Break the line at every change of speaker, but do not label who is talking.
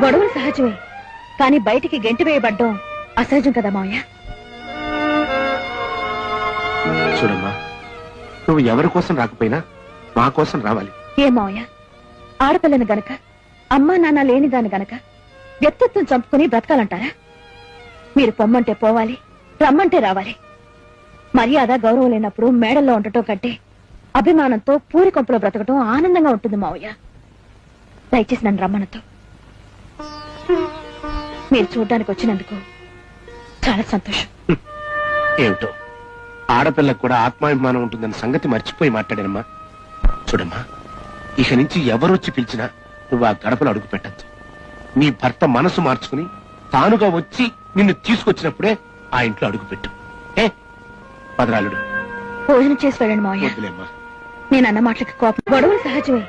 గొడవలు సహజమే, కానీ బయటికి గెంటి వేయబడ్డం అసహజం కదా మావయ్య.
చూడమ్మా, నువ్వు ఎవరి కోసం రాకపోయినా మా కోసం రావాలి.
ఏ మావయ్య, ఆడపిల్లని గనక, అమ్మా నాన్న లేని దాని గనక వ్యక్తిత్వం చంపుకుని బ్రతకాలంటారా? మీరు పొమ్మంటే పోవాలి, రమ్మంటే రావాలి. మర్యాద గౌరవం లేనప్పుడు మేడల్లో ఉండటం కంటే అభిమానంతో పూరి కొంపలో బ్రతకటం ఆనందంగా ఉంటుంది మావయ్య. దయచేసి నన్ను రమ్మనతో. మీరు చూడ్డానికి వచ్చినందుకు చాలా సంతోషం.
ఏమిటో ఆడపిల్లకు కూడా ఆత్మాభిమానం ఉంటుందన్న సంగతి మర్చిపోయి మాట్లాడానమ్మా. చూడమ్మా, ఇక నుంచి ఎవరొచ్చి పిలిచినా నువ్వు ఆ గడపలో అడుగు పెట్టద్దు. నీ భర్త మనసు మార్చుకుని తానుగా వచ్చి నిన్ను తీసుకొచ్చినప్పుడే ఆ ఇంట్లో అడుగు పెట్టు. ఏ పదరాలుడు,
భోజనం చేసి వెళ్ళండి మావయ్య.
వద్దులేమ్మా.
నేను అన్న మాటలకి కోపం. గొడవలు సహజమే,